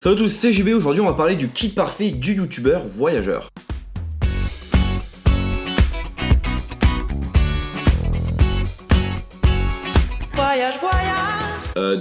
Salut à tous, c'est JB, aujourd'hui on va parler du kit parfait du youtubeur voyageur.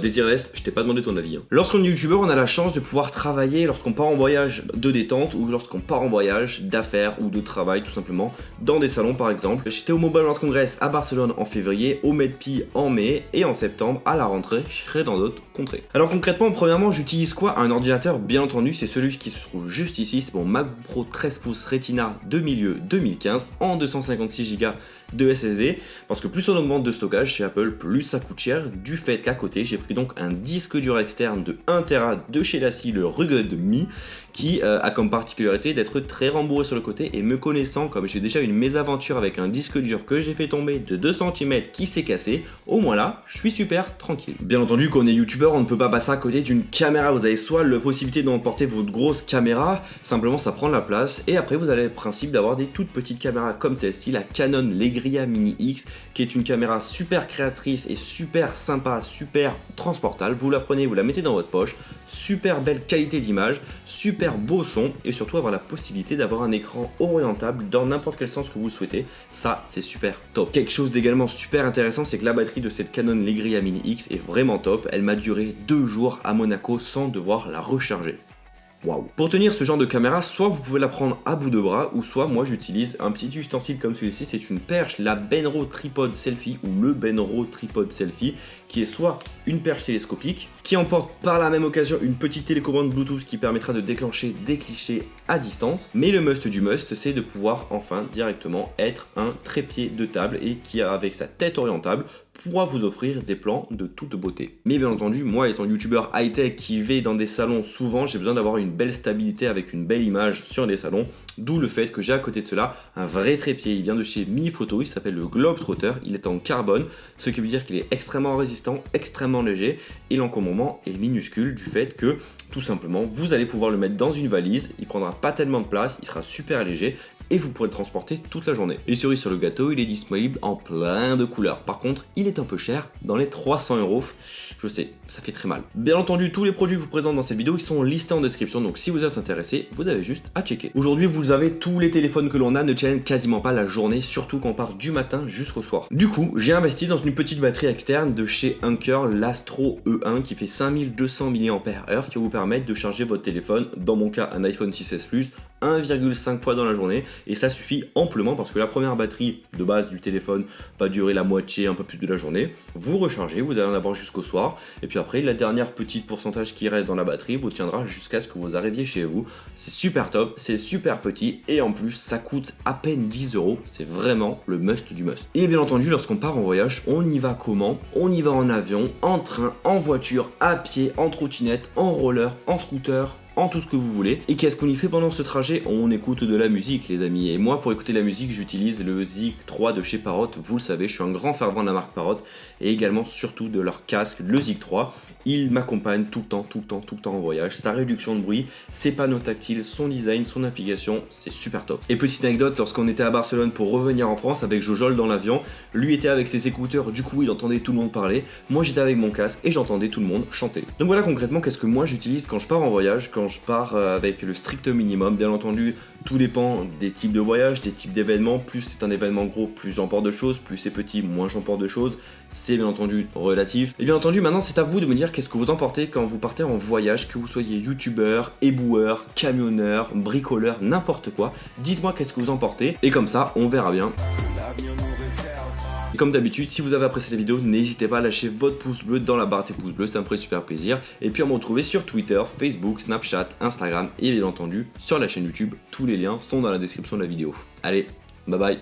Désirless, je t'ai pas demandé ton avis. Lorsqu'on est youtubeur, on a la chance de pouvoir travailler lorsqu'on part en voyage de détente ou lorsqu'on part en voyage d'affaires ou de travail tout simplement, dans des salons par exemple. J'étais au Mobile World Congress à Barcelone en février, au MedPi en mai et en septembre à la rentrée, je serai dans d'autres contrées. Alors concrètement, premièrement, j'utilise quoi? Un ordinateur, bien entendu, c'est celui qui se trouve juste ici, c'est mon MacBook Pro 13 pouces Retina de milieu 2015 en 256 Go de SSD, parce que plus on augmente de stockage chez Apple, plus ça coûte cher, du fait qu'à côté j'ai pris donc un disque dur externe de 1 Tera de chez LaCie, le Rugged Me, qui a comme particularité d'être très rembourré sur le côté, et me connaissant, comme j'ai déjà eu une mésaventure avec un disque dur que j'ai fait tomber de 2 cm qui s'est cassé, au moins là, je suis super tranquille. Bien entendu, quand on est youtubeur, on ne peut pas passer à côté d'une caméra. Vous avez soit la possibilité d'emporter votre grosse caméra, simplement ça prend de la place, et après vous avez le principe d'avoir des toutes petites caméras comme celle-ci, la Canon Legria Mini X, qui est une caméra super créatrice et super sympa, super transportable. Vous la prenez, vous la mettez dans votre poche, super belle qualité d'image, super beau son, et surtout avoir la possibilité d'avoir un écran orientable dans n'importe quel sens que vous le souhaitez. Ça, c'est super top. Quelque chose d'également super intéressant, c'est que la batterie de cette Canon Legria Mini X est vraiment top. Elle m'a duré 2 jours à Monaco sans devoir la recharger. Waouh. Pour tenir ce genre de caméra, soit vous pouvez la prendre à bout de bras, ou soit moi j'utilise un petit ustensile comme celui-ci. C'est une perche, la Benro Tripod Selfie ou le Benro Tripod Selfie, qui est soit une perche télescopique, qui emporte par la même occasion une petite télécommande Bluetooth qui permettra de déclencher des clichés à distance. Mais le must du must, c'est de pouvoir enfin directement être un trépied de table et qui, avec sa tête orientable, pourra vous offrir des plans de toute beauté. Mais bien entendu, moi étant youtubeur high-tech qui va dans des salons souvent, j'ai besoin d'avoir une belle stabilité avec une belle image sur des salons, d'où le fait que j'ai à côté de cela un vrai trépied. Il vient de chez Mi Photo, il s'appelle le Globetrotter, il est en carbone, ce qui veut dire qu'il est extrêmement résistant, extrêmement léger, et l'encombrement est minuscule du fait que tout simplement vous allez pouvoir le mettre dans une valise, il prendra pas tellement de place, il sera super léger, et vous pourrez le transporter toute la journée. Et cerise sur le gâteau, il est disponible en plein de couleurs. Par contre, il est un peu cher, dans les 300 €. Je sais, ça fait très mal. Bien entendu, tous les produits que je vous présente dans cette vidéo, ils sont listés en description, donc si vous êtes intéressé, vous avez juste à checker. Aujourd'hui, vous avez tous les téléphones que l'on a ne tiennent quasiment pas la journée, surtout quand on part du matin jusqu'au soir. Du coup, j'ai investi dans une petite batterie externe de chez Anker, l'Astro E1, qui fait 5200 mAh, qui va vous permettre de charger votre téléphone, dans mon cas un iPhone 6S Plus, 1,5 fois dans la journée, et ça suffit amplement parce que la première batterie de base du téléphone va durer la moitié, un peu plus de la journée. Vous rechargez, vous allez en avoir jusqu'au soir, et puis après la dernière petite pourcentage qui reste dans la batterie vous tiendra jusqu'à ce que vous arriviez chez vous. C'est super top, c'est super petit, et en plus ça coûte à peine 10 €. C'est vraiment le must du must. Et bien entendu, lorsqu'on part en voyage, on y va comment? On y va en avion, en train, en voiture, à pied, en trottinette, en roller, en scooter, en tout ce que vous voulez. Et qu'est-ce qu'on y fait pendant ce trajet? On écoute de la musique, les amis. Et moi, pour écouter la musique, j'utilise le Zig 3 de chez Parrot. Vous le savez, je suis un grand fervent de la marque Parrot, et également surtout de leur casque, le Zig 3. Il m'accompagne tout le temps en voyage. Sa réduction de bruit, ses panneaux tactiles, son design, son application, c'est super top. Et petite anecdote, lorsqu'on était à Barcelone pour revenir en France avec Jojol dans l'avion, lui était avec ses écouteurs, du coup il entendait tout le monde parler. Moi j'étais avec mon casque et j'entendais tout le monde chanter. Donc voilà concrètement qu'est-ce que moi j'utilise quand je pars en voyage, quand je pars avec le strict minimum. Bien entendu, tout dépend des types de voyages, des types d'événements. Plus c'est un événement gros, plus j'emporte de choses, plus c'est petit, moins j'emporte de choses. C'est bien entendu relatif. Et bien entendu, maintenant c'est à vous de me dire qu'est-ce que vous emportez quand vous partez en voyage, que vous soyez youtubeur, éboueur, camionneur, bricoleur, n'importe quoi. Dites-moi qu'est-ce que vous emportez, et comme ça, on verra bien. Et comme d'habitude, si vous avez apprécié la vidéo, n'hésitez pas à lâcher votre pouce bleu dans la barre des pouces bleus, ça me ferait super plaisir. Et puis à me retrouver sur Twitter, Facebook, Snapchat, Instagram et bien entendu sur la chaîne YouTube. Tous les liens sont dans la description de la vidéo. Allez, bye bye.